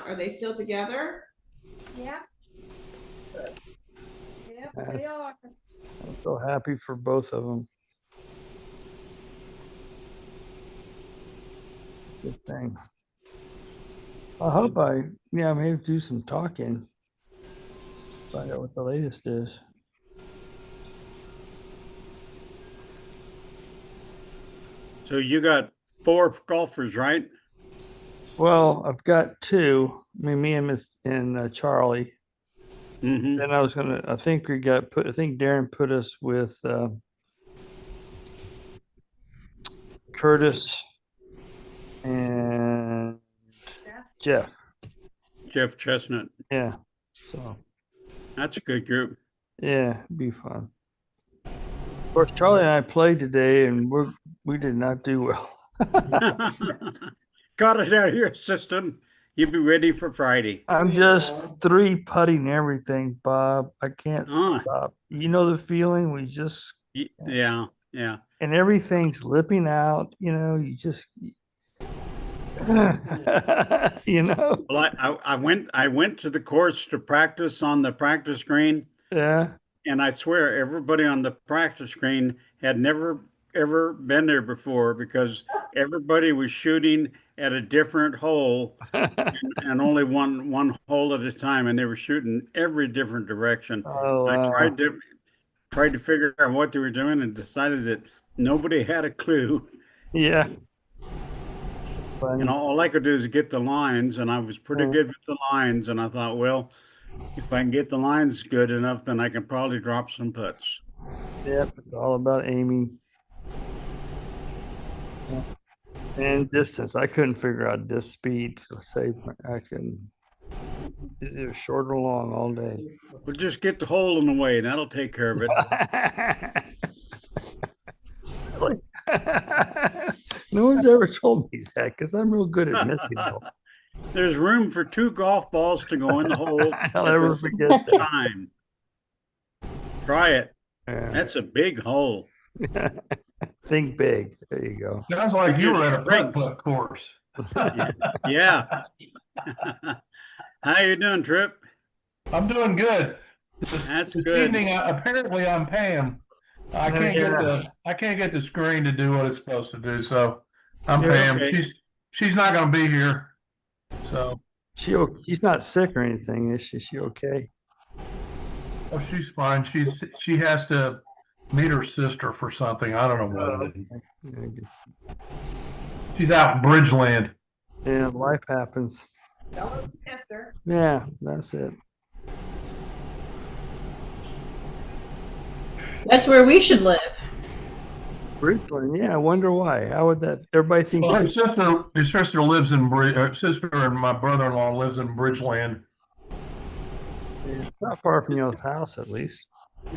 Are they still together? Yeah. Yep, they That's- are. I'm so happy for both of them. Good thing. I hope maybe do some talking. Find out what the latest is. So you got 4 golfers, right? Well, I've got two. Me and Miss and Charlie. Mm-hmm. Then I think Darren put us with Curtis and Jeff. Jeff Chestnut. Yeah. So That's a good group. yeah, it'd be fun. Of course, Charlie and I played today, and we did not do well. Got it out of your system. You'll be ready for Friday. I'm just 3-putting everything, Bob. I can't Ah. stop. You know the feeling? Yeah. And everything's lipping out. You just, Well, I went to the course to practice on the practice green, Yeah. and I swear everybody on the practice green had never ever been there before because everybody was shooting at a different hole and only one hole at a time, and they were shooting every different direction. Oh, I wow. tried to figure out what they were doing and decided that nobody had a clue. Yeah. And all I could do is get the lines, and I was pretty good with the lines. And I thought, well, if I can get the lines good enough, then I can probably drop some putts. Yep, it's all about aiming and distance. I couldn't figure out this speed. I can either short or long all day. But just get the hole in the way, and that'll take care of it. Really? No one's ever told me that because I'm real good at missing them. There's room for 2 golf balls to go in the hole I'll at never the forget same that. time. Try it. Yeah. That's a big hole. Think big. There you go. Sounds like you were at a Shrinks. putt course. Yeah. How you doing, Trip? I'm doing good. That's This good. evening, apparently I'm Pam. I can't get the screen to do what it's supposed to do, so I'm You're Pam. okay. She's not going to be here, so She's not sick or anything, is she? She okay? she's fine. She has to meet her sister for something. I don't know what it is. She's out in Bridgeland. Yeah, life happens. Don't miss her. Yeah, that's it. That's where we should live. Bridgeland, yeah, I wonder why. How would that? Everybody think Well, her sister lives in her sister and my brother-in-law lives in Bridgeland. it's not far from y'all's house, at least.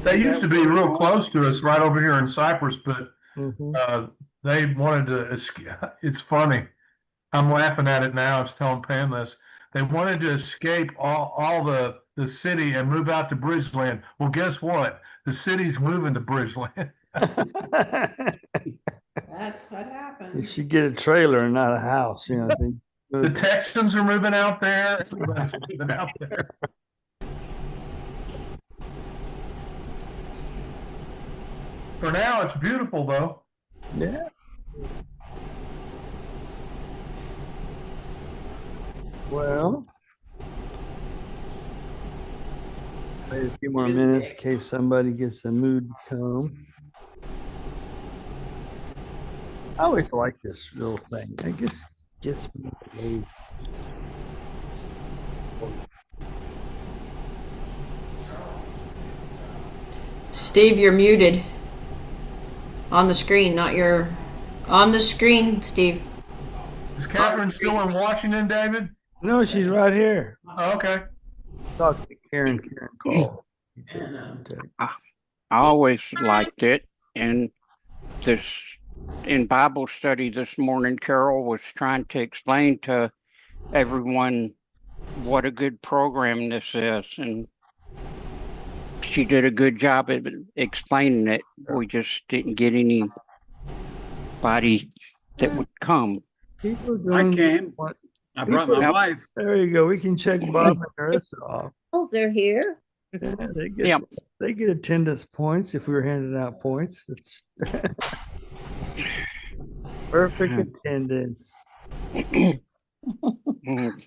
They used to be real close to us right over here in Cypress, but Mhm. they wanted to escape. It's funny. I'm laughing at it now. I was telling Pam this. They wanted to escape all the city and move out to Bridgeland. Well, guess what? The city's moving to Bridgeland. That's what You happens. should get a trailer and not a house. The Texans are moving out there. Everybody's moving out there. For now, it's beautiful though. Yeah. Well, wait a few more minutes in case somebody gets a mood to come. I always like this little thing. It just gets me away. Steve, you're muted. On the screen, not your. On the screen, Steve. Is Catherine still in Washington, David? No, she's right here. Oh, okay. Talk to Karen. Karen called. I always liked it, and this in Bible study this morning, Carol was trying to explain to everyone what a good program this is, and she did a good job of explaining it. We just didn't get anybody that would come. People are I doing came. what- I brought my Yep. wife. There you go. We can check Bob and Marissa off. They're here. Yeah, Yep. they get attendance points if we were handing out points. That's perfect attendance.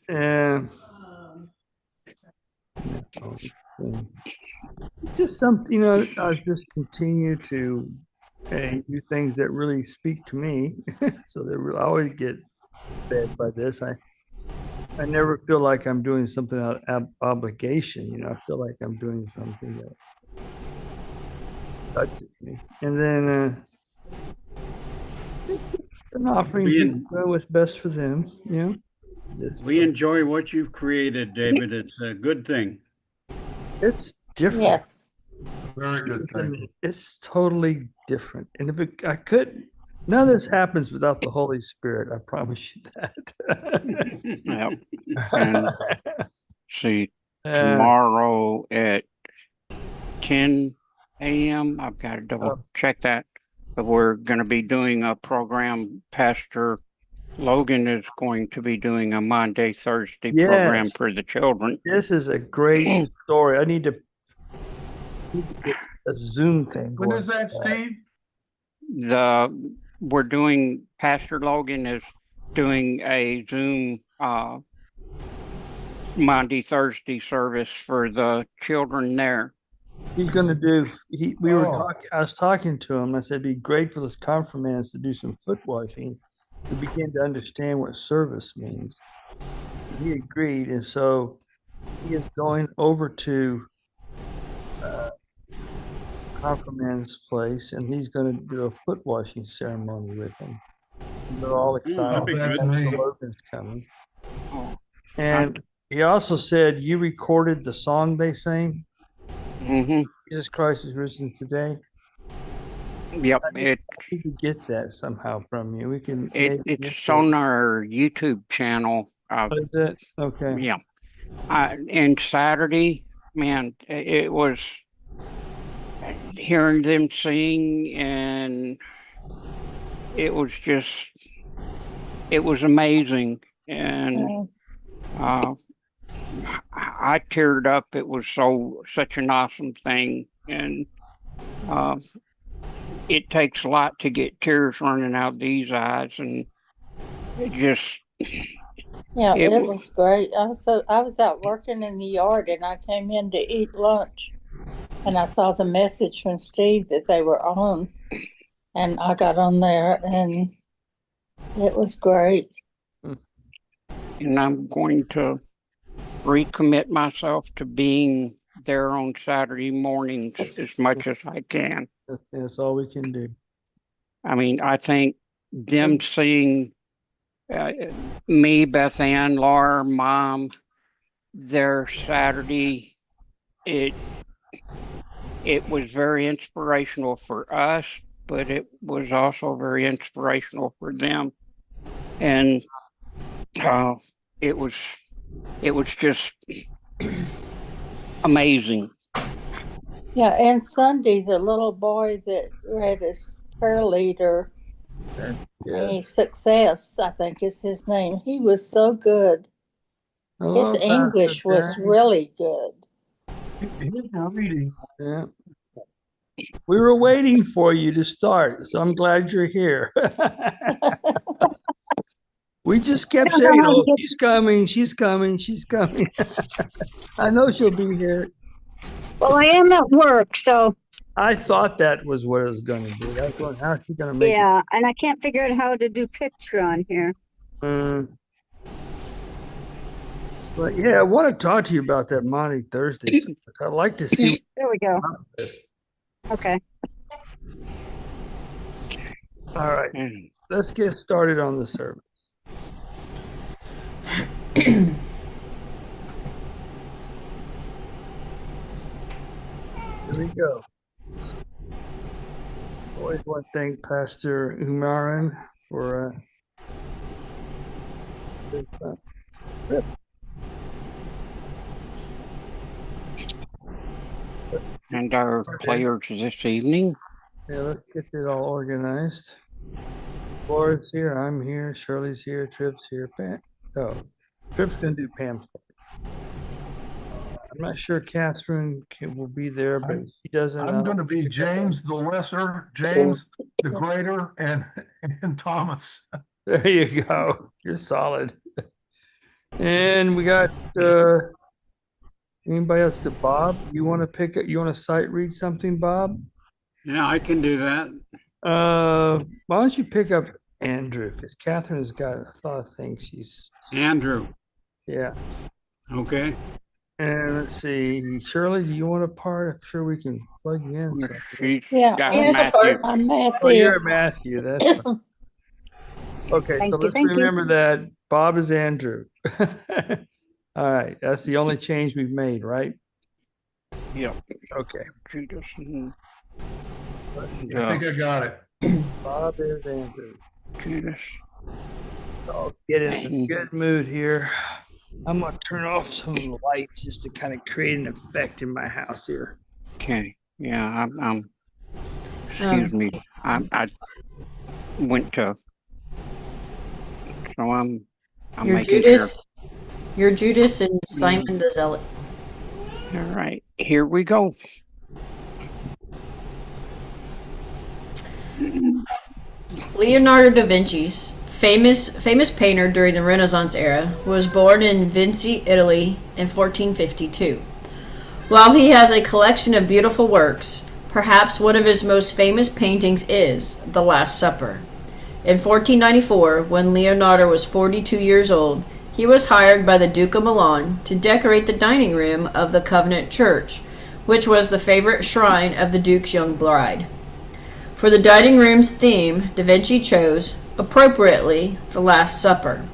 And just something, I just continue to do things that really speak to me. So I always get fed by this. I never feel like I'm doing something out of obligation. I feel like I'm doing something that touches me. And then an offering Being- to what's best for them. We enjoy what you've created, David. It's a good thing. It's different. Yes. Very good. Thank you. It's totally different. And if I could, none of this happens without the Holy Spirit. I promise you that. Yep. And see, Uh, tomorrow at 10 a.m. I've got to double check that. But we're going to be doing a program. Pastor Logan is going to be doing a Monday, Thursday program Yes. for the children. This is a great story. I need to get a Zoom thing. When going is that, for Steve? We're doing, Pastor Logan is doing a Zoom Monday, Thursday service for the children there. He's going to do. We were Oh. talking. I was talking to him. I said, "It'd be great for those confirmands to do some foot washing to begin to understand what service means." He agreed, and so he is going over to confirmand's place, and he's going to do a foot washing ceremony with him. And they're all excited. that'd be good. Pastor Logan's coming, Oh. and he also said you recorded the song they sang. Mm-hmm. Jesus Christ is risen today. Yep. We can get that somehow from you. We can. It's on our YouTube channel. Is it? Okay. Yeah. And Saturday, man, it was hearing them sing, and it was amazing. And I teared up. It was such an awesome thing. And it takes a lot to get tears running out these eyes. And it just, Yeah, It it wa- was great. I was out working in the yard and I came in to eat lunch and I saw the message from Steve that they were on and I got on there and it was great. and I'm going to recommit myself to being there on Saturday mornings as much as I can. That's all we can do. I mean, I think them seeing me, Beth Ann, Laura, Mom, there Saturday, it was very inspirational for us, but it was also very inspirational for them. And it was just amazing. Yeah, and Sunday, the little boy that read as prayer leader, Yes. Success, I think is his name. He was so good. Hello, His English Pastor was Darren. really good. He's reading. Yeah. We were waiting for you to start, so I'm glad you're here. We just kept saying, "Oh, she's coming, she's coming, she's coming." I know she'll be here. Well, I am at work, so I thought that was what it was going to be. I was going, how's she going to make yeah, and I can't figure out how to do picture on here. it? But yeah, I want to talk to you about that Monty Thursday. I'd like to see. There we go. Okay. All right, And let's get started on the service. Here we go. Always want to thank Pastor Umaran for this, trip. and our players this evening. Yeah, let's get it all organized. Laura's here, I'm here, Shirley's here, Tripp's here, Pat. Oh, Tripp's gonna do Pam's part. I'm not sure Catherine will be there, but she doesn't. I'm going to be James the Lesser, James the Greater, and Thomas. There you go. You're solid. And we got anybody else? To Bob? You want to pick up? You want to sight read something, Bob? Yeah, I can do that. Why don't you pick up Andrew? Because Catherine has got a thought of things. She's Andrew. yeah. Okay. And let's see, Shirley, do you want a part? I'm sure we can plug you in. She's Yeah, got here's a Matthew. part. I'm Oh, Matthew. you're Matthew. That's fine. Okay. Thank So you, let's thank you. remember that Bob is Andrew. All right. That's the only change we've made, right? Yep. Okay. Judas and I think I got it. Bob is Andrew. Judas. So I'll get in a good mood here. I'm going to turn off some of the lights just to kind of create an effect in my house here. Okay. Yeah, I'm excuse me. I went to, so I'm You're making Judas. You're Judas and Simon the Zealot. sure. All right, here we go. Leonardo da Vinci's famous painter during the Renaissance era was born in Vinci, Italy in 1452. While he has a collection of beautiful works, perhaps one of his most famous paintings is The Last Supper. In 1494, when Leonardo was 42 years old, he was hired by the Duke of Milan to decorate the dining room of the Covenant Church, which was the favorite shrine of the Duke's young bride. For the dining room's theme, Da Vinci chose, appropriately, The Last Supper.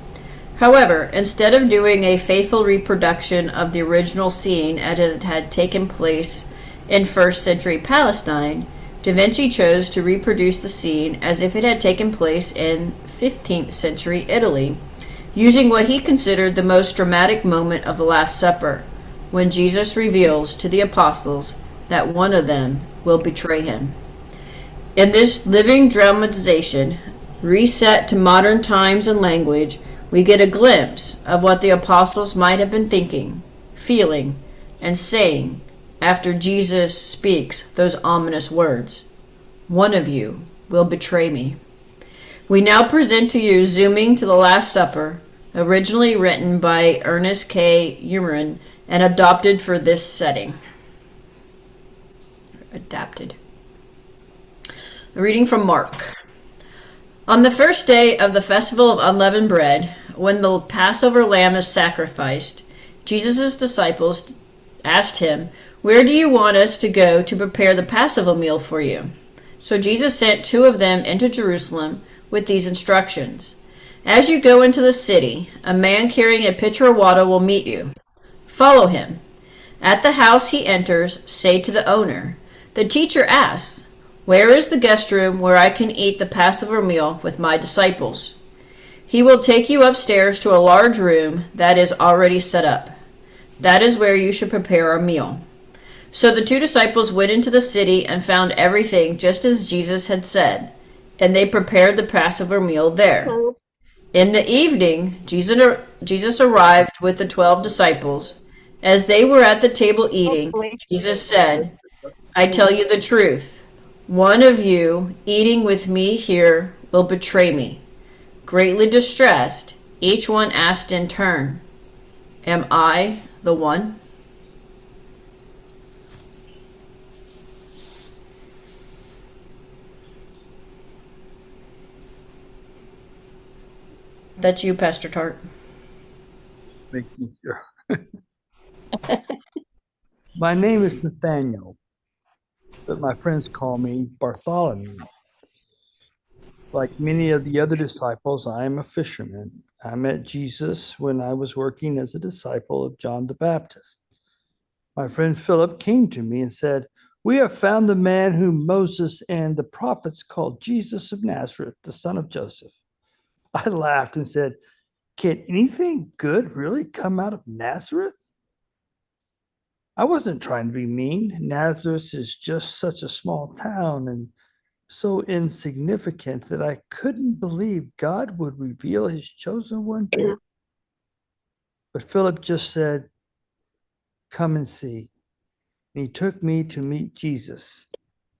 However, instead of doing a faithful reproduction of the original scene as it had taken place in 1st century Palestine, Da Vinci chose to reproduce the scene as if it had taken place in 15th century Italy, using what he considered the most dramatic moment of the Last Supper, when Jesus reveals to the apostles that one of them will betray him. In this living dramatization, reset to modern times and language, we get a glimpse of what the apostles might have been thinking, feeling, and saying after Jesus speaks those ominous words, "One of you will betray me." We now present to you Zooming to the Last Supper, originally written by Ernest K. Ullman and adopted for this setting. Adapted. A reading from Mark. On the first day of the festival of unleavened bread, when the Passover lamb is sacrificed, Jesus' disciples asked him, "Where do you want us to go to prepare the Passover meal for you?" So Jesus sent 2 of them into Jerusalem with these instructions. "As you go into the city, a man carrying a pitcher of water will meet you. Follow him. At the house he enters, say to the owner, 'The teacher asks, where is the guest room where I can eat the Passover meal with my disciples?' He will take you upstairs to a large room that is already set up. That is where you should prepare our meal." So the 2 disciples went into the city and found everything just as Jesus had said, and they prepared the Passover meal there. In the evening, Jesus arrived with the 12 disciples. As they were at the table eating, Jesus said, "I tell you the truth. One of you eating with me here will betray me." Greatly distressed, each one asked in turn, "Am I the one?" That's you, Pastor Tart. Making sure. My name is Nathaniel, but my friends call me Bartholomew. Like many of the other disciples, I am a fisherman. I met Jesus when I was working as a disciple of John the Baptist. My friend Philip came to me and said, "We have found the man whom Moses and the prophets called Jesus of Nazareth, the son of Joseph." I laughed and said, "Can anything good really come out of Nazareth?" I wasn't trying to be mean. Nazareth is just such a small town and so insignificant that I couldn't believe God would reveal his chosen one there. But Philip just said, "Come and see." And he took me to meet Jesus.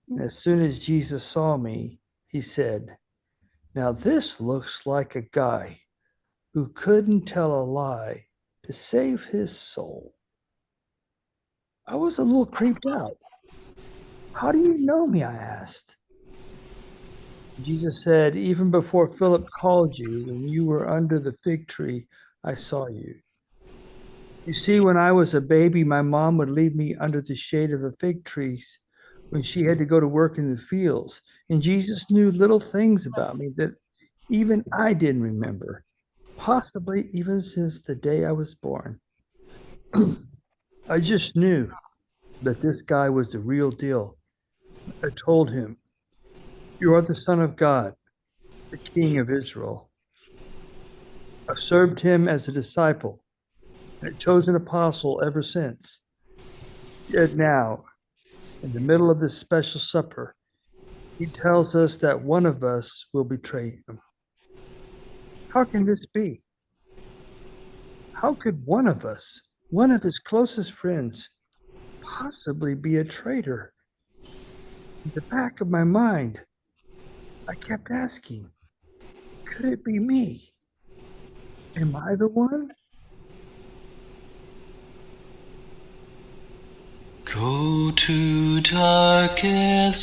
And as soon as Jesus saw me, he said, "Now this looks like a guy who couldn't tell a lie to save his soul." I was a little creeped out. "How do you know me?" I asked. Jesus said, "Even before Philip called you, when you were under the fig tree, I saw you. You see, when I was a baby, my mom would leave me under the shade of the fig trees when she had to go to work in the fields. And Jesus knew little things about me that even I didn't remember, possibly even since the day I was born. I just knew that this guy was the real deal. I told him, 'You are the Son of God, the King of Israel.' I've served him as a disciple, a chosen apostle ever since. Yet now, in the middle of this special supper, he tells us that one of us will betray him. How can this be? How could one of us, one of his closest friends, possibly be a traitor?" In the back of my mind, I kept asking, could it be me? Am I the one? Go to dark Gethsemane,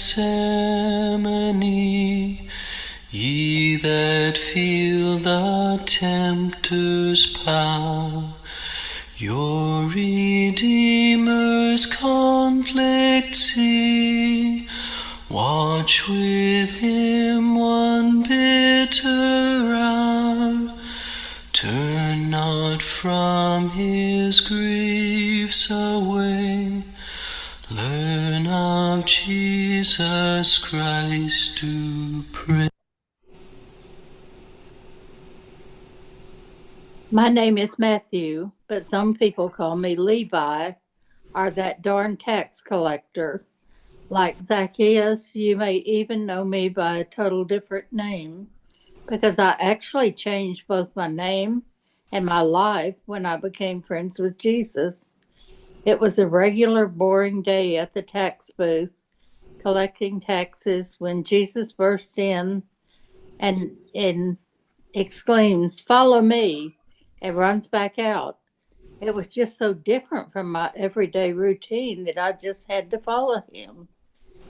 ye that feel the tempter's power, your Redeemer's conflict see. Watch with him one bitter hour. Turn not from his griefs away. Learn of Jesus Christ to pray. My name is Matthew, but some people call me Levi, or that darn tax collector. Like Zacchaeus, you may even know me by a total different name, because I actually changed both my name and my life when I became friends with Jesus. It was a regular boring day at the tax booth, collecting taxes, when Jesus burst in and exclaims, "Follow me," and runs back out. It was just so different from my everyday routine that I just had to follow him.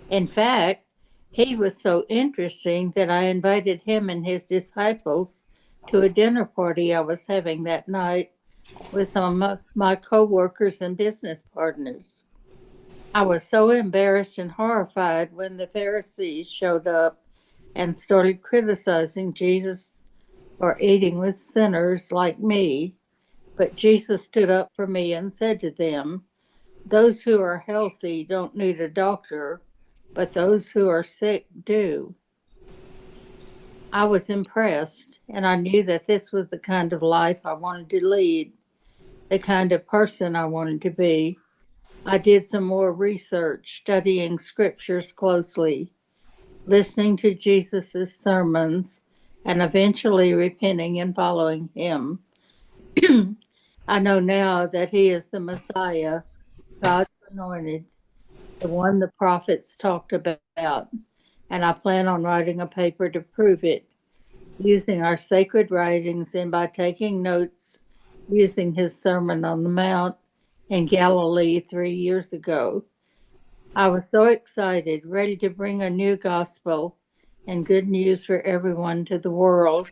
In fact, he was so interesting that I invited him and his disciples to a dinner party I was having that night with some of my coworkers and business partners. I was so embarrassed and horrified when the Pharisees showed up and started criticizing Jesus for eating with sinners like me. But Jesus stood up for me and said to them, "Those who are healthy don't need a doctor, but those who are sick do." I was impressed, and I knew that this was the kind of life I wanted to lead, the kind of person I wanted to be. I did some more research, studying scriptures closely, listening to Jesus' sermons, and eventually repenting and following him. I know now that he is the Messiah, God's anointed, the one the prophets talked about, and I plan on writing a paper to prove it, using our sacred writings and by taking notes using his Sermon on the Mount in Galilee 3 years ago. I was so excited, ready to bring a new gospel and good news for everyone to the world,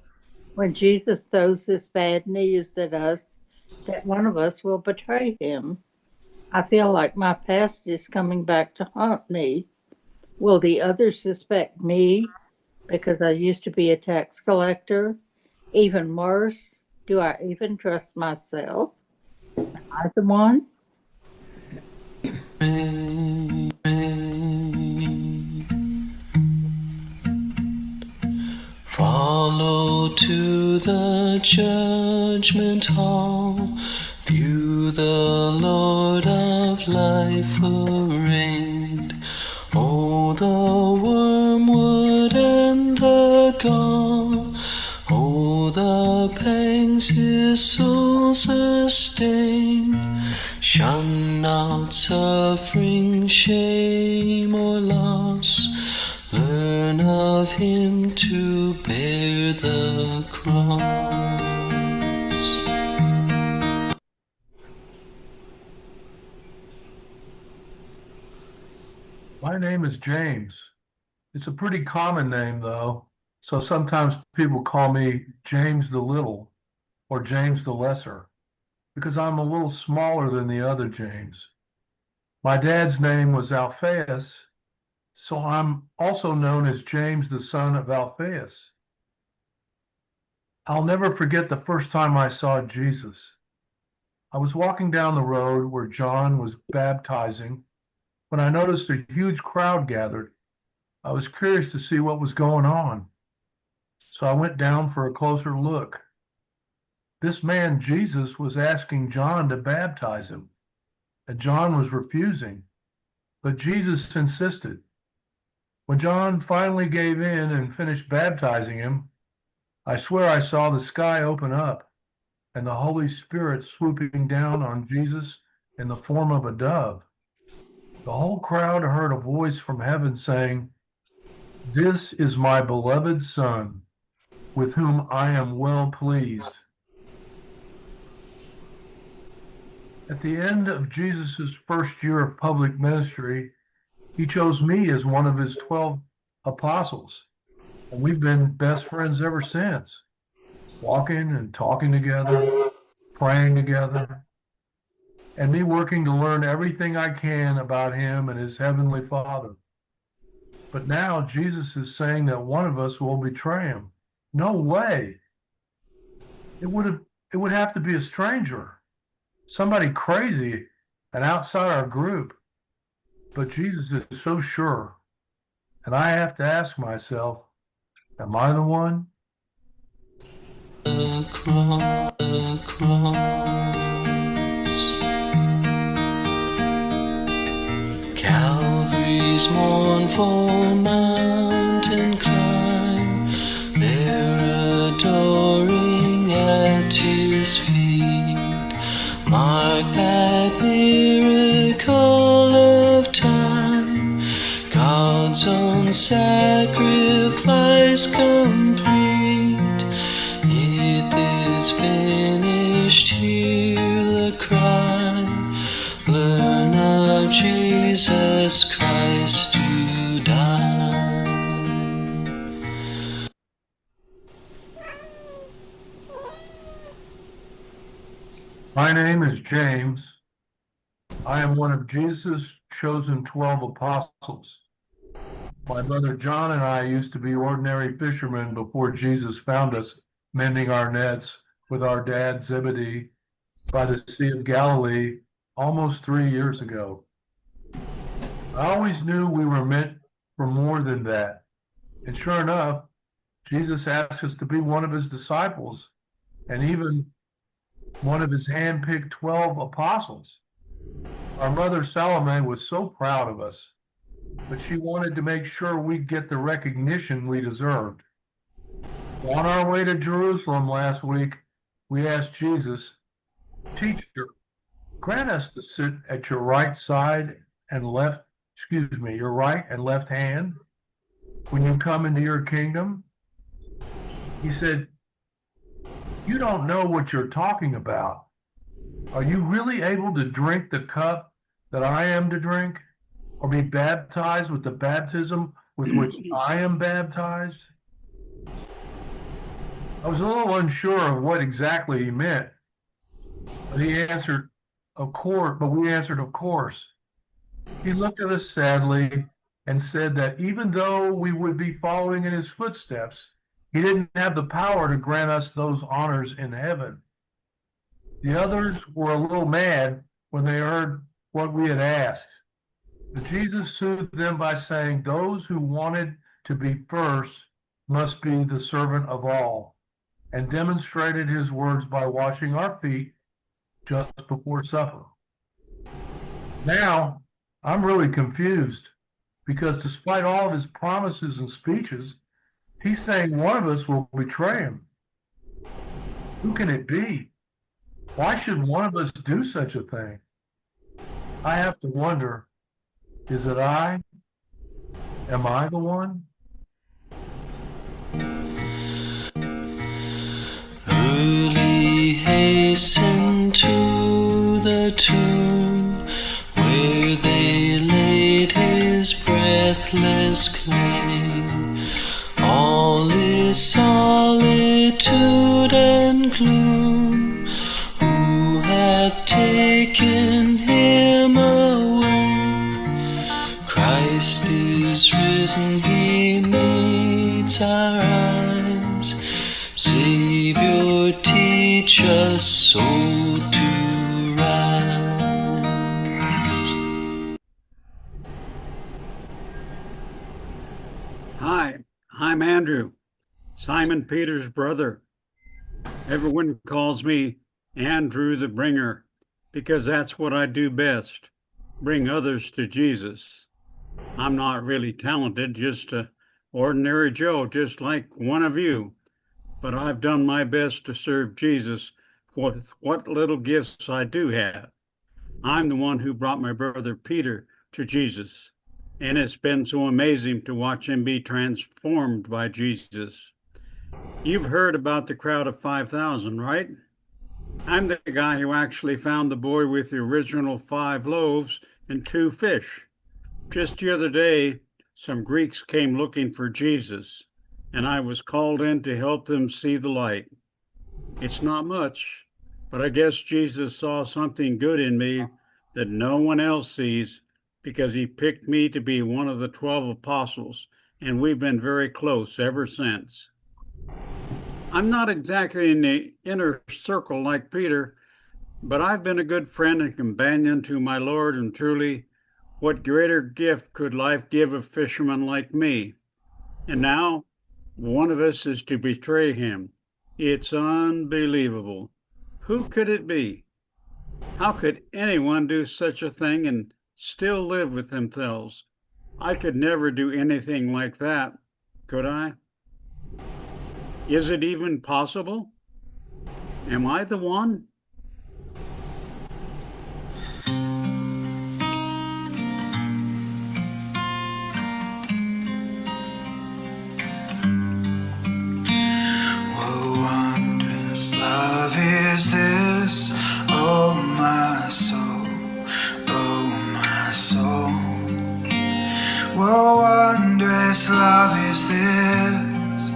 when Jesus throws this bad news at us that one of us will betray him. I feel like my past is coming back to haunt me. Will the others suspect me because I used to be a tax collector? Even worse, do I even trust myself? Am I the one? Follow to the judgment hall, view the Lord of life arraigned. Oh, the wormwood and the gall, oh, the pangs his soul will sustain. Shun not suffering, shame, or loss. Learn of him to bear the cross. My name is James. It's a pretty common name, though, so sometimes people call me James the Little or James the Lesser because I'm a little smaller than the other James. My dad's name was Alphaeus, so I'm also known as James the son of Alphaeus. I'll never forget the first time I saw Jesus. I was walking down the road where John was baptizing when I noticed a huge crowd gathered. I was curious to see what was going on, so I went down for a closer look. This man, Jesus, was asking John to baptize him, and John was refusing, but Jesus insisted. When John finally gave in and finished baptizing him, I swear I saw the sky open up and the Holy Spirit swooping down on Jesus in the form of a dove. The whole crowd heard a voice from heaven saying, "This is my beloved Son, with whom I am well pleased." At the end of Jesus' first year of public ministry, he chose me as one of his 12 apostles, and we've been best friends ever since, walking and talking together, praying together, and me working to learn everything I can about him and his heavenly Father. But now Jesus is saying that one of us will betray him. No way. It would have to be a stranger, somebody crazy and outside our group. But Jesus is so sure. And I have to ask myself, am I the one? Calvary's mournful mountain climb, there adoring at his feet, mark that miracle of time, God's own sacrifice complete. It is finished, hear the cry, learn of Jesus Christ to die. My name is James. I am one of Jesus' chosen 12 apostles. My brother John and I used to be ordinary fishermen before Jesus found us mending our nets with our dad Zebedee by the Sea of Galilee almost 3 years ago. I always knew we were meant for more than that. And sure enough, Jesus asked us to be one of his disciples and even one of his handpicked 12 apostles. Our mother Salome was so proud of us, but she wanted to make sure we'd get the recognition we deserved. On our way to Jerusalem last week, we asked Jesus, "Teacher, grant us to sit at your right side and your right and left hand when you come into your kingdom." He said, "You don't know what you're talking about. Are you really able to drink the cup that I am to drink, or be baptized with the baptism with which I am baptized?" I was a little unsure of what exactly he meant, but we answered, of course. He looked at us sadly and said that even though we would be following in his footsteps, he didn't have the power to grant us those honors in heaven. The others were a little mad when they heard what we had asked. But Jesus soothed them by saying those who wanted to be first must be the servant of all, and demonstrated his words by washing our feet just before supper. Now, I'm really confused because despite all of his promises and speeches, he's saying one of us will betray him. Who can it be? Why should one of us do such a thing? I have to wonder, is it I? Am I the one? Early hasten to the tomb where they laid his breathless clay. All is solitude and gloom. Who hath taken him away? Christ is risen, he meets our eyes. Savior, teach us so to rise. Hi, I'm Andrew, Simon Peter's brother. Everyone calls me Andrew the Bringer because that's what I do best, bring others to Jesus. I'm not really talented, just an ordinary Joe, just like one of you. But I've done my best to serve Jesus with what little gifts I do have. I'm the one who brought my brother Peter to Jesus, and it's been so amazing to watch him be transformed by Jesus. You've heard about the crowd of 5,000, right? I'm the guy who actually found the boy with the original 5 loaves and 2 fish. Just the other day, some Greeks came looking for Jesus, and I was called in to help them see the light. It's not much, but I guess Jesus saw something good in me that no one else sees because he picked me to be one of the 12 apostles, and we've been very close ever since. I'm not exactly in the inner circle like Peter, but I've been a good friend and companion to my Lord, and truly, what greater gift could life give a fisherman like me? And now, one of us is to betray him. It's unbelievable. Who could it be? How could anyone do such a thing and still live with themselves? I could never do anything like that, could I? Is it even possible? Am I the one? Love is this, oh my soul, oh my soul. What wondrous love is this,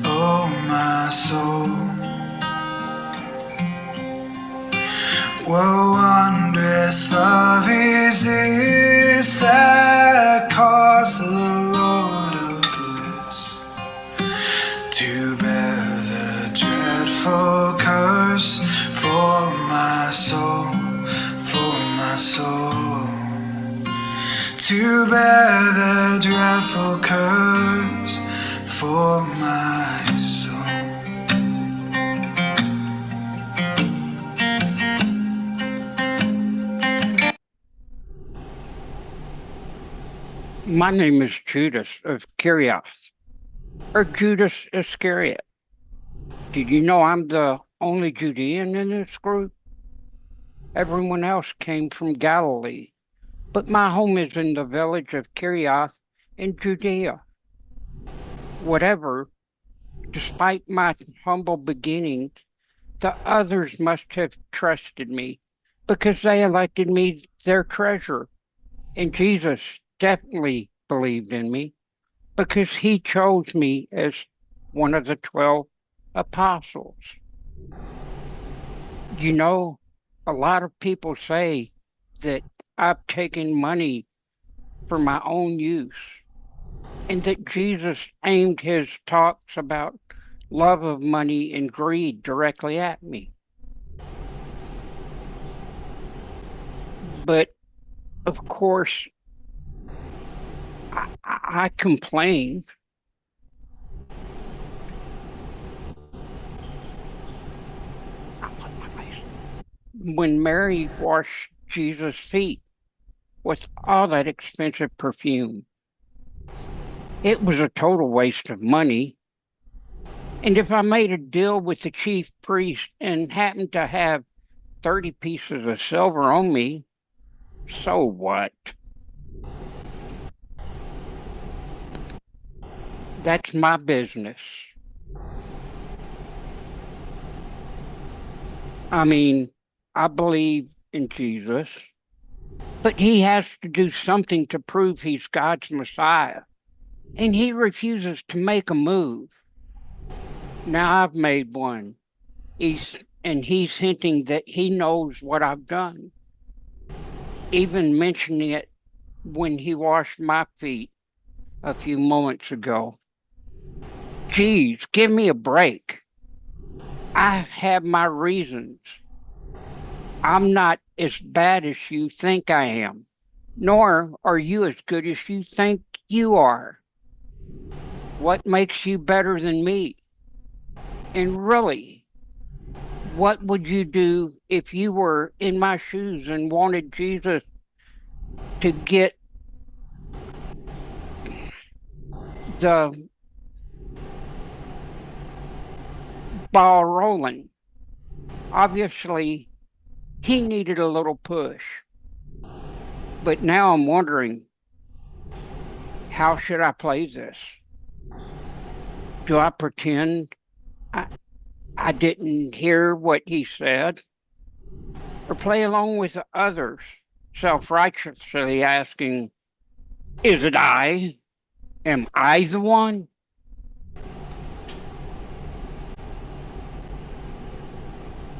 oh my soul. What wondrous love is this that caused the Lord of bliss to bear the dreadful curse for my soul, for my soul. To bear the dreadful curse for my soul. My name is Judas of Kerioth, or Judas Iscariot. Did you know I'm the only Judean in this group? Everyone else came from Galilee, but my home is in the village of Kerioth in Judea. Whatever, despite my humble beginnings, the others must have trusted me because they elected me their treasurer. And Jesus definitely believed in me because he chose me as one of the 12 apostles. You know, a lot of people say that I've taken money for my own use and that Jesus aimed his talks about love of money and greed directly at me. But of course, I complain. When Mary washed Jesus' feet with all that expensive perfume, it was a total waste of money. And if I made a deal with the chief priest and happened to have 30 pieces of silver on me. So what? That's my business. I mean, I believe in Jesus, but he has to do something to prove he's God's Messiah. And he refuses to make a move. Now I've made one. He's hinting that he knows what I've done. Even mentioning it when he washed my feet a few moments ago. Geez, give me a break. I have my reasons. I'm not as bad as you think I am, nor are you as good as you think you are. What makes you better than me? And really, what would you do if you were in my shoes and wanted Jesus to get the ball rolling? Obviously, he needed a little push. But now I'm wondering, how should I play this? Do I pretend I didn't hear what he said? Or play along with the others, self-righteously asking, is it I? Am I the one?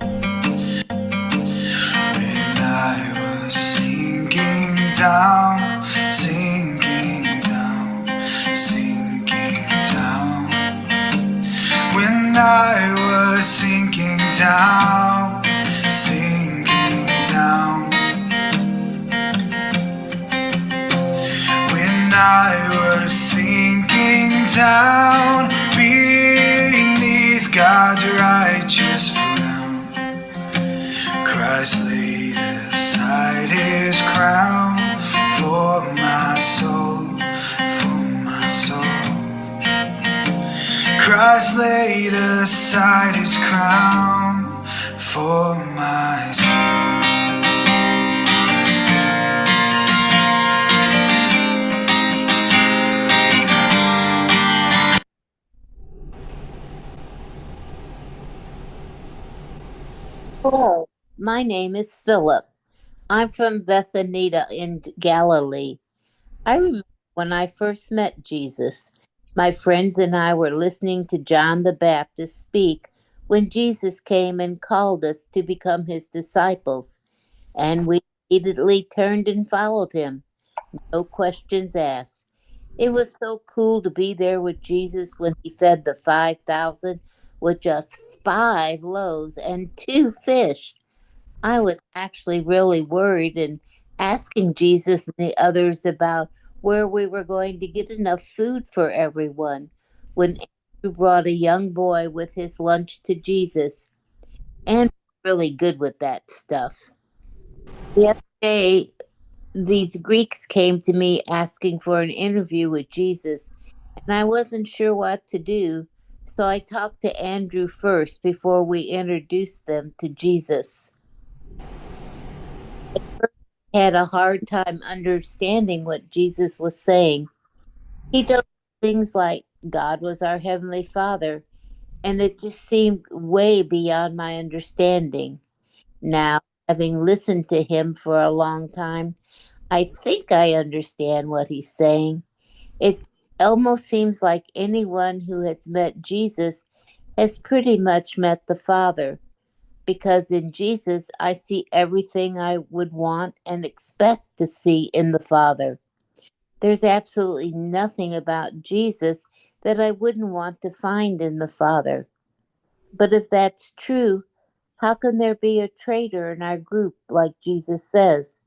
When I was sinking down, sinking down, sinking down. When I was sinking down, sinking down. When I was sinking down beneath God's righteous frown, Christ laid aside his crown for my soul, for my soul. Christ laid aside his crown for my soul. Hello, my name is Philip. I'm from Bethsaida in Galilee. I remember when I first met Jesus. My friends and I were listening to John the Baptist speak when Jesus came and called us to become his disciples, and we immediately turned and followed him. No questions asked. It was so cool to be there with Jesus when he fed the 5,000 with just 5 loaves and 2 fish. I was actually really worried and asking Jesus and the others about where we were going to get enough food for everyone when Andrew brought a young boy with his lunch to Jesus. And really good with that stuff. The other day, these Greeks came to me asking for an interview with Jesus, and I wasn't sure what to do, so I talked to Andrew first before we introduced them to Jesus. I had a hard time understanding what Jesus was saying. He told things like God was our Heavenly Father, and it just seemed way beyond my understanding. Now, having listened to him for a long time, I think I understand what he's saying. It almost seems like anyone who has met Jesus has pretty much met the Father, because in Jesus I see everything I would want and expect to see in the Father. There's absolutely nothing about Jesus that I wouldn't want to find in the Father. But if that's true, how can there be a traitor in our group like Jesus says?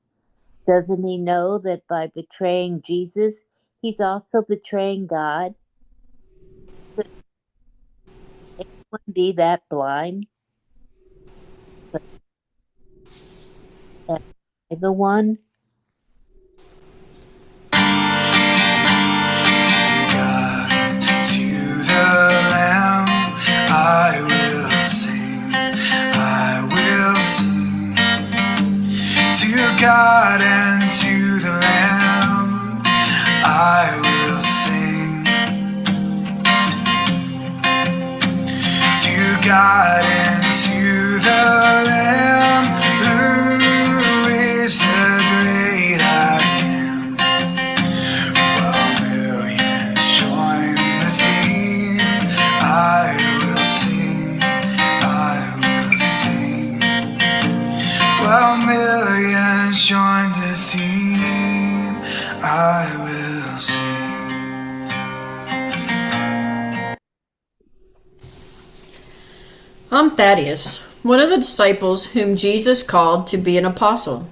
Doesn't he know that by betraying Jesus, he's also betraying God? Could anyone be that blind? But am I the one? To the Lamb I will sing, I will sing. God and to the Lamb I will sing. To God and to the Lamb, who is the great I am. While millions join the theme, I will sing, I will sing. While millions join the theme, I will sing. I'm Thaddeus, one of the disciples whom Jesus called to be an apostle.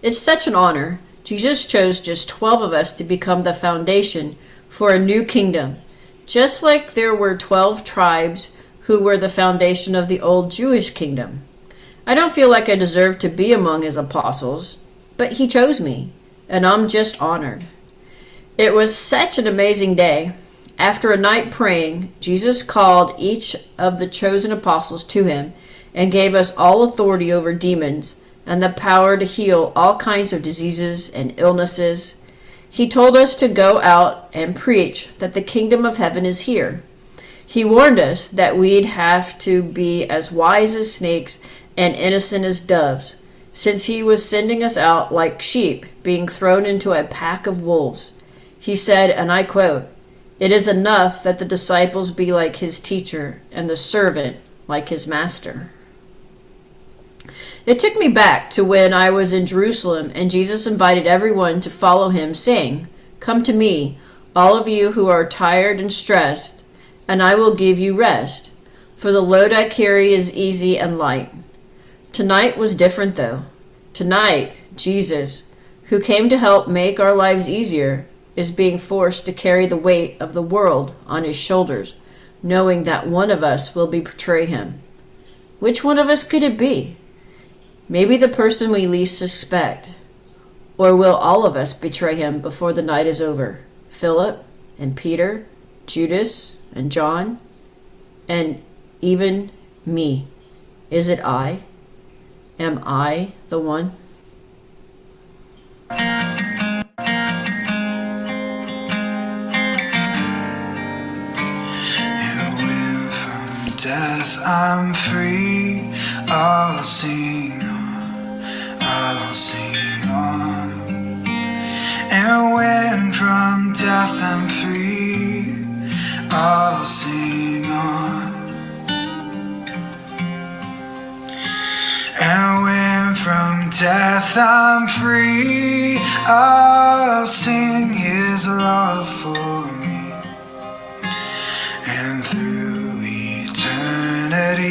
It's such an honor. Jesus chose just 12 of us to become the foundation for a new kingdom, just like there were 12 tribes who were the foundation of the old Jewish kingdom. I don't feel like I deserve to be among his apostles, but he chose me, and I'm just honored. It was such an amazing day. After a night praying, Jesus called each of the chosen apostles to him and gave us all authority over demons and the power to heal all kinds of diseases and illnesses. He told us to go out and preach that the kingdom of heaven is here. He warned us that we'd have to be as wise as snakes and innocent as doves, since he was sending us out like sheep being thrown into a pack of wolves. He said, and I quote, "It is enough that the disciples be like his teacher and the servant like his master." It took me back to when I was in Jerusalem and Jesus invited everyone to follow him, saying, "Come to me, all of you who are tired and stressed, and I will give you rest, for the load I carry is easy and light." Tonight was different though. Tonight, Jesus, who came to help make our lives easier, is being forced to carry the weight of the world on his shoulders, knowing that one of us will betray him. Which one of us could it be? Maybe the person we least suspect. Or will all of us betray him before the night is over? Philip and Peter, Judas and John, and even me. Is it I? Am I the one? Death, I'm free. I'll sing on, I'll sing on. And when from death I'm free, I'll sing on. And when from death I'm free, I'll sing his love for me. And through eternity,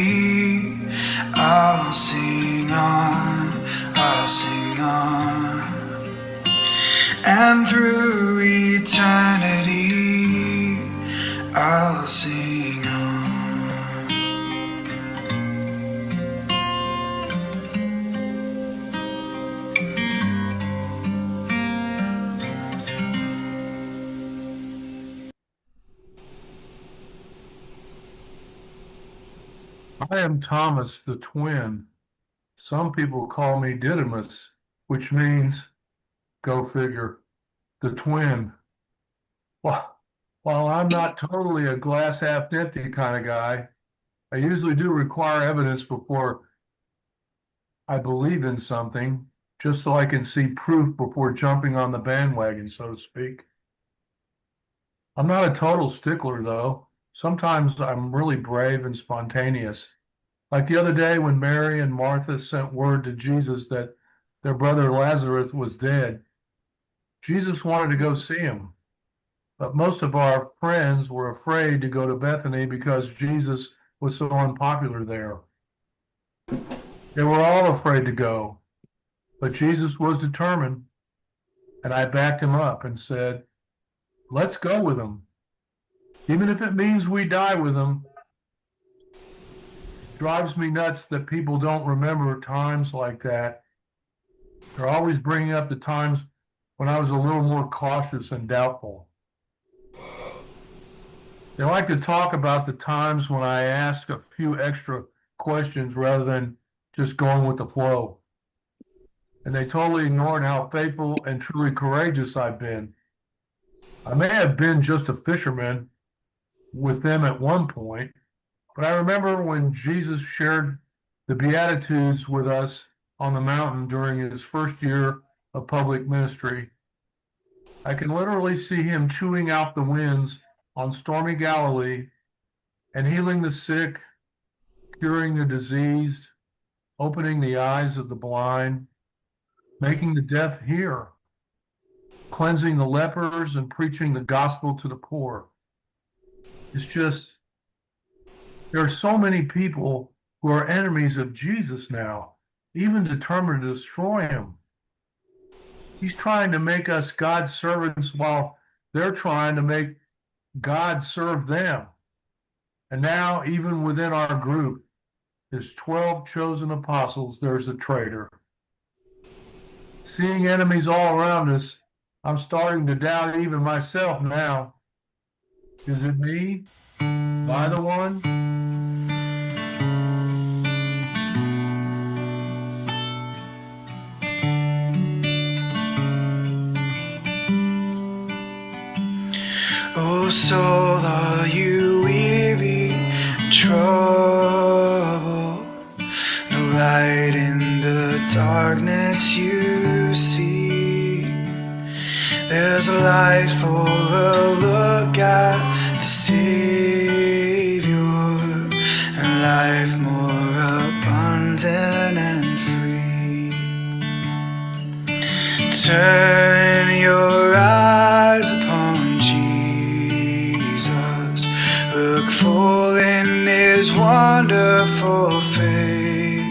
I'll sing on, I'll sing on. And through eternity, I'll sing on. I am Thomas the twin. Some people call me Didymus, which means, go figure, the twin. While I'm not totally a glass half empty kind of guy, I usually do require evidence before I believe in something, just so I can see proof before jumping on the bandwagon, so to speak. I'm not a total stickler, though. Sometimes I'm really brave and spontaneous. Like the other day when Mary and Martha sent word to Jesus that their brother Lazarus was dead. Jesus wanted to go see him, but most of our friends were afraid to go to Bethany because Jesus was so unpopular there. They were all afraid to go, but Jesus was determined, and I backed him up and said, "Let's go with him. Even if it means we die with him." Drives me nuts that people don't remember times like that. They're always bringing up the times when I was a little more cautious and doubtful. They like to talk about the times when I asked a few extra questions rather than just going with the flow. and they totally ignored how faithful and truly courageous I've been. I may have been just a fisherman with them at one point, but I remember when Jesus shared the Beatitudes with us on the mountain during his first year of public ministry. I can literally see him chewing out the winds on stormy Galilee and healing the sick, curing the diseased, opening the eyes of the blind, making the deaf hear, cleansing the lepers, and preaching the gospel to the poor. It's just, there are so many people who are enemies of Jesus now, even determined to destroy him. He's trying to make us God's servants while they're trying to make God serve them. And now, even within our group, his 12 chosen apostles, there's a traitor. Seeing enemies all around us, I'm starting to doubt even myself now. Is it me? Am I the one? Oh, soul, are you weary and troubled? No light in the darkness you see. There's a light for a look at the Savior, and life more abundant and free. Turn your eyes upon Jesus. Look full in his wonderful face,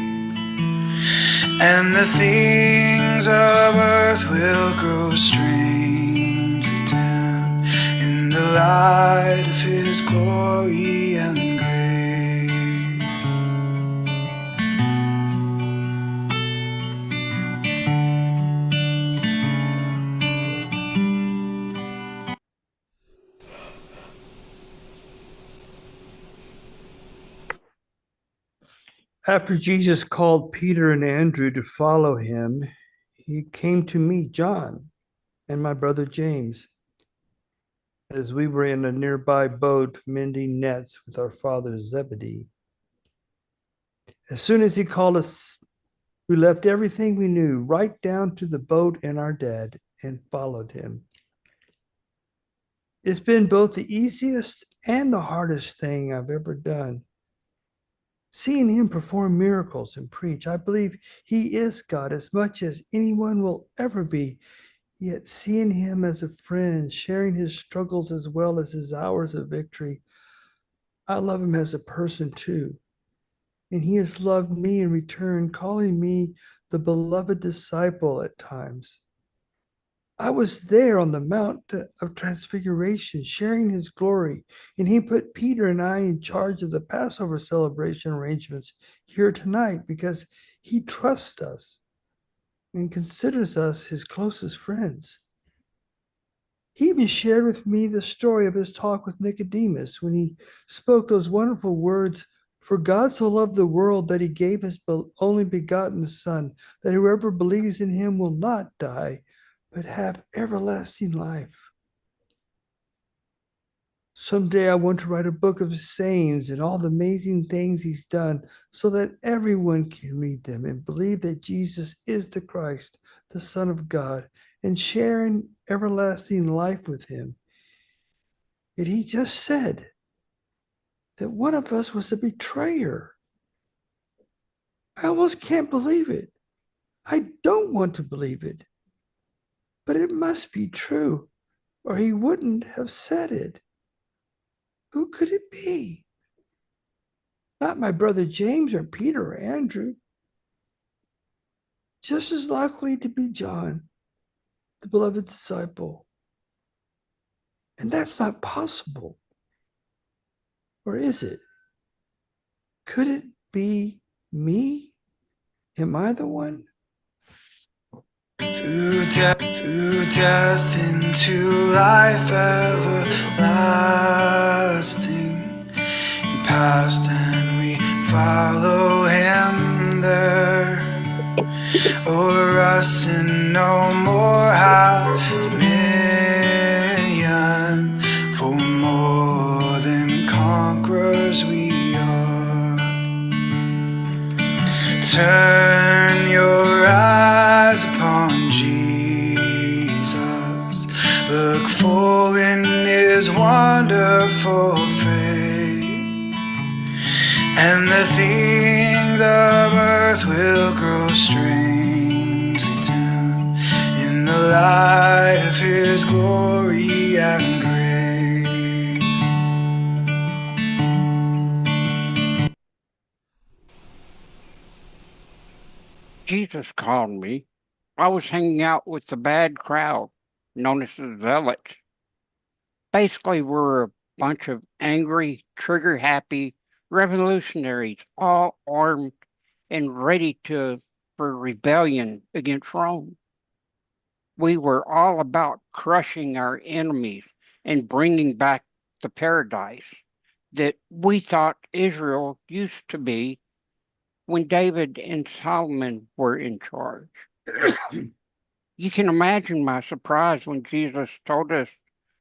and the things of earth will grow strange and dim in the light of his glory and grace. After Jesus called Peter and Andrew to follow him, he came to meet John and my brother James as we were in a nearby boat mending nets with our father Zebedee. As soon as he called us, we left everything we knew, right down to the boat and our dad, and followed him. It's been both the easiest and the hardest thing I've ever done. Seeing him perform miracles and preach, I believe he is God as much as anyone will ever be. Yet seeing him as a friend, sharing his struggles as well as his hours of victory, I love him as a person too. And he has loved me in return, calling me the beloved disciple at times. I was there on the Mount of Transfiguration, sharing his glory, and he put Peter and I in charge of the Passover celebration arrangements here tonight because he trusts us and considers us his closest friends. He even shared with me the story of his talk with Nicodemus when he spoke those wonderful words, "For God so loved the world that he gave his only begotten Son, that whoever believes in him will not die, but have everlasting life." Someday I want to write a book of his sayings and all the amazing things he's done so that everyone can read them and believe that Jesus is the Christ, the Son of God, and share in everlasting life with him. Yet he just said that one of us was a betrayer. I almost can't believe it. I don't want to believe it. But it must be true, or he wouldn't have said it. Who could it be? Not my brother James or Peter or Andrew. Just as likely to be John, the beloved disciple. And that's not possible. Or is it? Could it be me? Am I the one? Through death into life everlasting, he passed and we follow him there. over us, and no more have dominion, for more than conquerors we are. Turn your eyes upon Jesus, look full in his wonderful face, and the things of earth will grow strangely dim in the light of his glory and grace. Jesus called me. I was hanging out with the bad crowd, known as the Zealots. Basically, we're a bunch of angry, trigger-happy revolutionaries, all armed and ready for rebellion against Rome. We were all about crushing our enemies and bringing back the paradise that we thought Israel used to be when David and Solomon were in charge. You can imagine my surprise when Jesus told us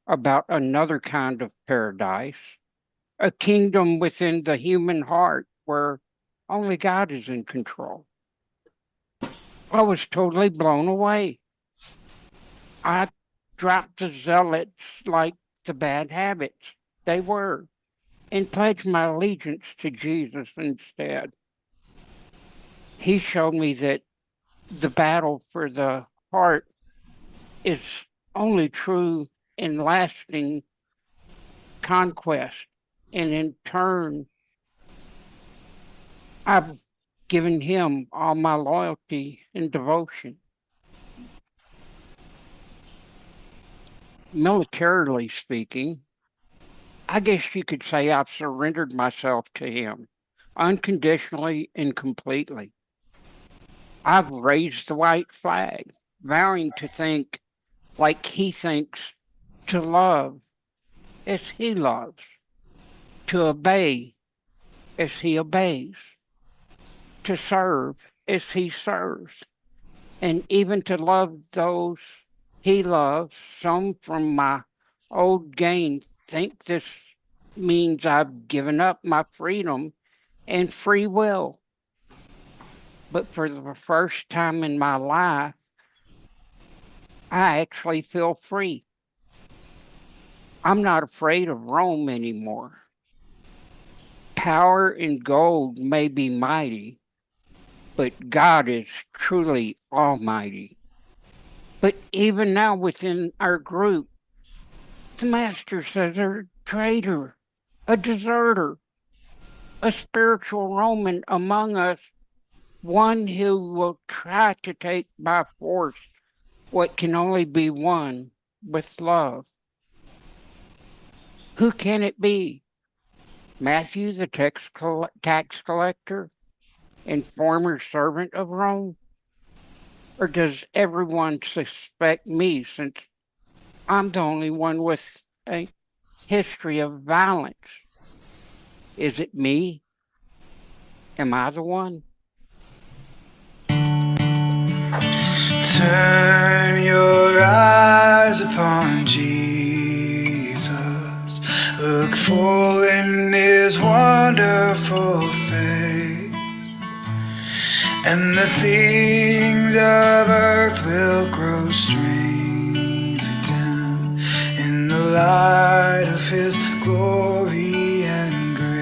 about another kind of paradise, a kingdom within the human heart where only God is in control. I was totally blown away. I dropped the zealots like the bad habits they were and pledged my allegiance to Jesus instead. He showed me that the battle for the heart is only true in lasting conquest. And in turn, I've given him all my loyalty and devotion. Militarily speaking, I guess you could say I've surrendered myself to him unconditionally and completely. I've raised the white flag, vowing to think like he thinks, to love as he loves, to obey as he obeys, to serve as he serves, and even to love those he loves. Some from my old gang think this means I've given up my freedom and free will. But for the first time in my life, I actually feel free. I'm not afraid of Rome anymore. Power and gold may be mighty, but God is truly almighty. But even now within our group, the master says they're a traitor, a deserter, a spiritual Roman among us, one who will try to take by force what can only be won with love. Who can it be? Matthew, the tax collector and former servant of Rome? Or does everyone suspect me since I'm the only one with a history of violence? Is it me? Am I the one? Turn your eyes upon Jesus, look full in his wonderful face, and the things of earth will grow strangely dim in the light of his glory and grace.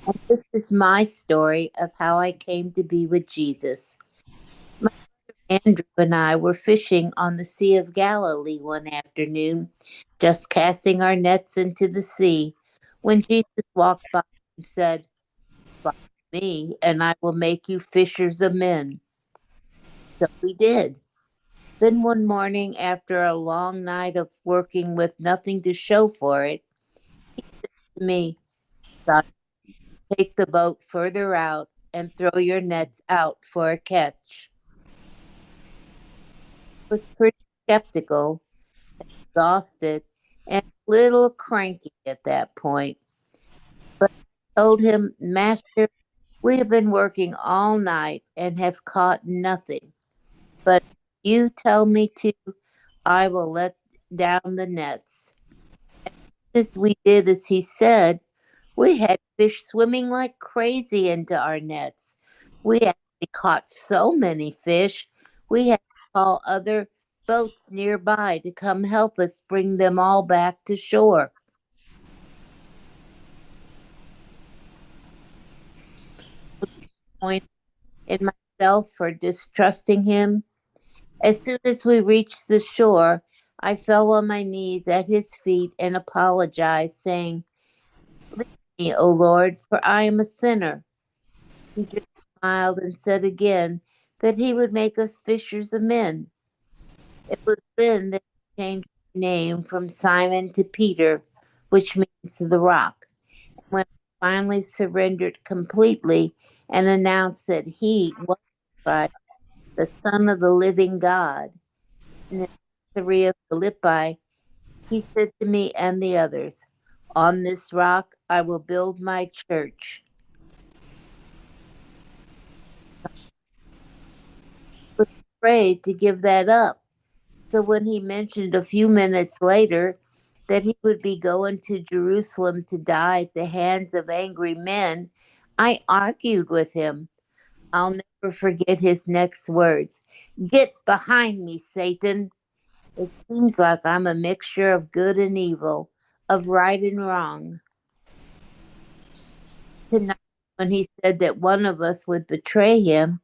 And this is my story of how I came to be with Jesus. My brother Andrew and I were fishing on the Sea of Galilee one afternoon, just casting our nets into the sea, when Jesus walked by and said, "Follow me, and I will make you fishers of men." So we did. Then one morning, after a long night of working with nothing to show for it, he said to me, "Son, take the boat further out and throw your nets out for a catch." I was pretty skeptical. exhausted and a little cranky at that point. But I told him, Master, we have been working all night and have caught nothing. But if you tell me to, I will let down the nets. As we did as he said, we had fish swimming like crazy into our nets. We actually caught so many fish, we had to call other boats nearby to come help us bring them all back to shore. Point in myself for distrusting him. As soon as we reached the shore, I fell on my knees at his feet and apologized, saying, "Leave me, O Lord, for I am a sinner." He just smiled and said again that he would make us fishers of men. It was then that he changed my name from Simon to Peter, which means the rock. When I finally surrendered completely and announced that he was Christ, the Son of the living God, in the Caesarea of Philippi, he said to me and the others, "On this rock I will build my church." I was afraid to give that up. So when he mentioned a few minutes later that he would be going to Jerusalem to die at the hands of angry men, I argued with him. I'll never forget his next words. "Get behind me, Satan." It seems like I'm a mixture of good and evil, of right and wrong. Tonight, when he said that one of us would betray him,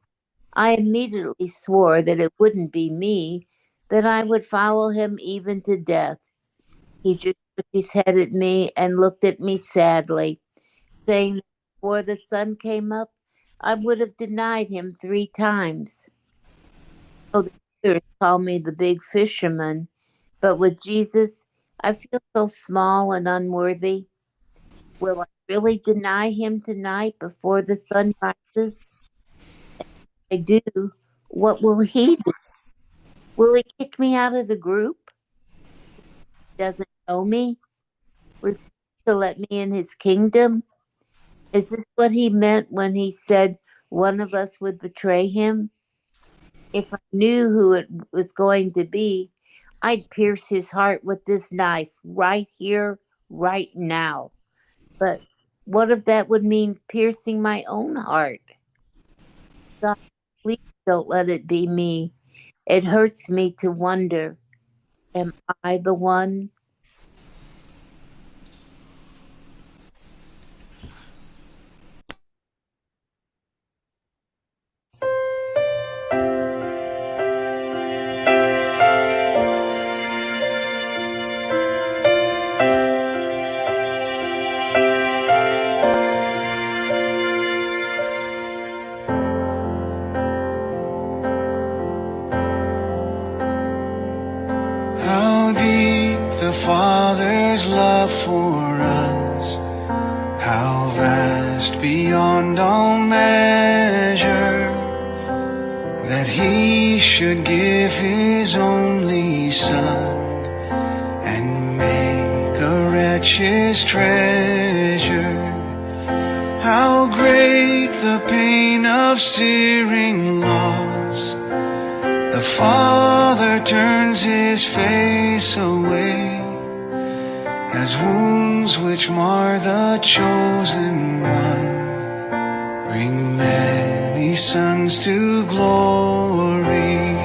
I immediately swore that it wouldn't be me, that I would follow him even to death. He just shook his head at me and looked at me sadly, saying that before the sun came up, I would have denied him 3 times. Oh, the others call me the big fisherman, but with Jesus, I feel so small and unworthy. Will I really deny him tonight before the sun rises? If I do, what will he do? Will he kick me out of the group? He doesn't know me? Refuse to let me in his kingdom? Is this what he meant when he said one of us would betray him? If I knew who it was going to be, I'd pierce his heart with this knife right here, right now. But what if that would mean piercing my own heart? God, please don't let it be me. It hurts me to wonder, am I the one? How deep the Father's love for us, how vast beyond all measure, that he should give his only Son and make a wretch his treasure. How great the pain of searing loss, the Father turns his face away, as wounds which mar the chosen one bring many sons to glory.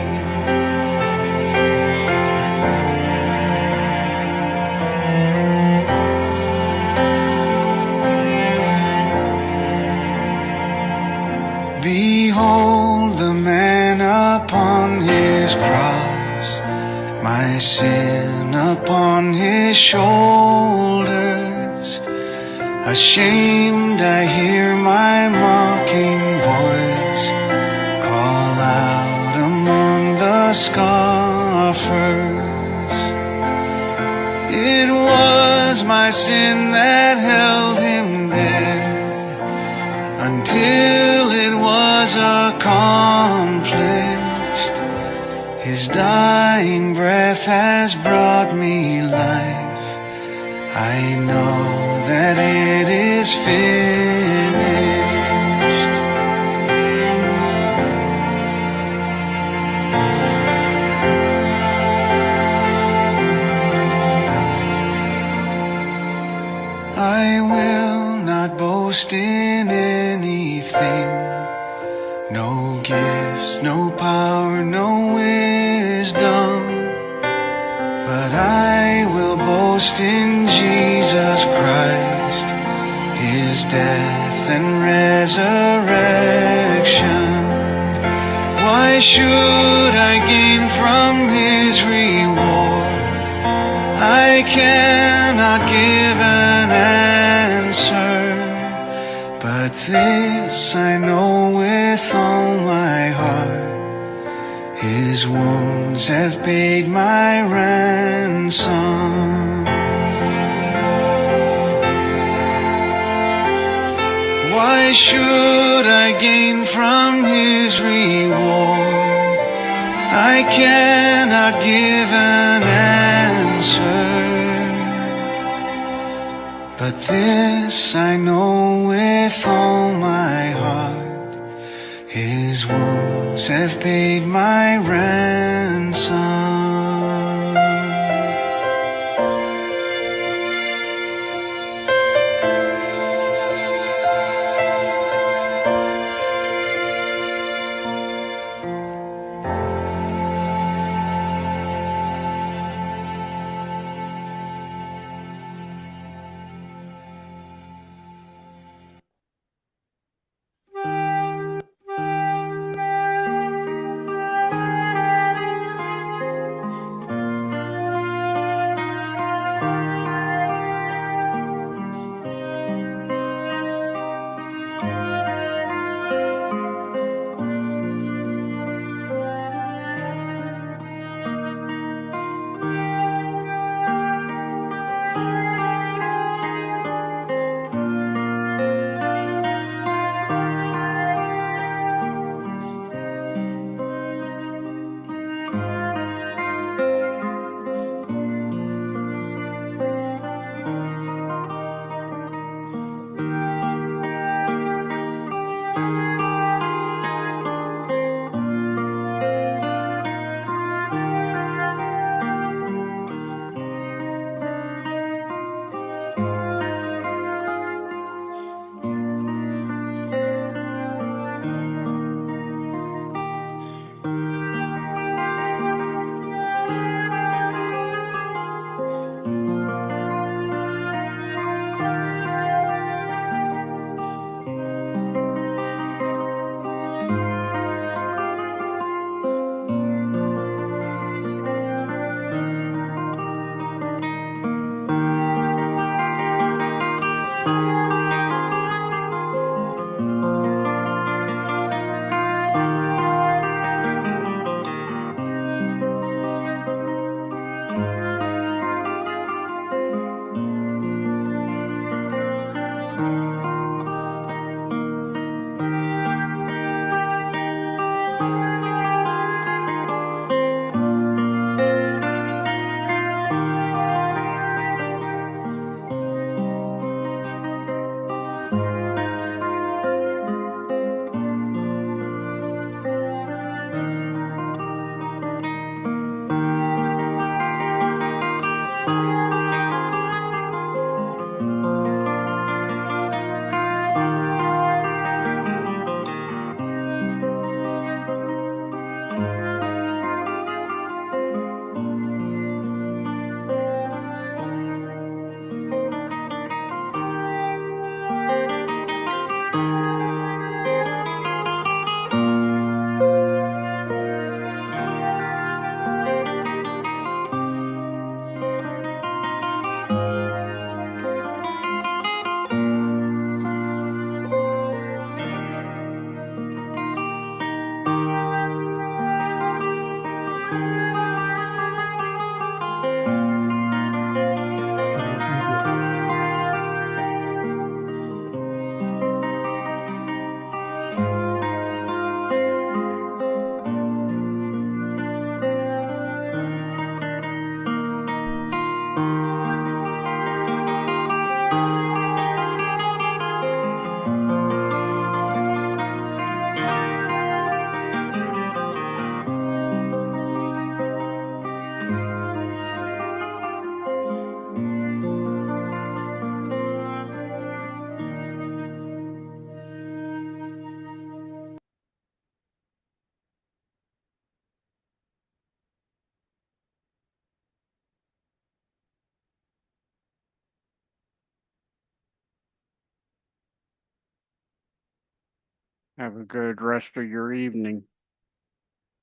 Behold the man upon his cross, my sin upon his shoulders. Ashamed I hear my mocking voice call out among the scoffers. It was my sin that held him there until it was accomplished. His dying living breath has brought me life. I know that it is finished. I will not boast in anything, no gifts, no power, no wisdom, but I will boast in Jesus Christ, his death and resurrection. Why should I gain from his reward? I cannot give an answer, but this I know with all my heart: his wounds have paid my ransom. Why should I gain from his reward? I cannot give an answer, but this I know with all my heart: his wounds have paid my ransom. Have a good rest of your evening.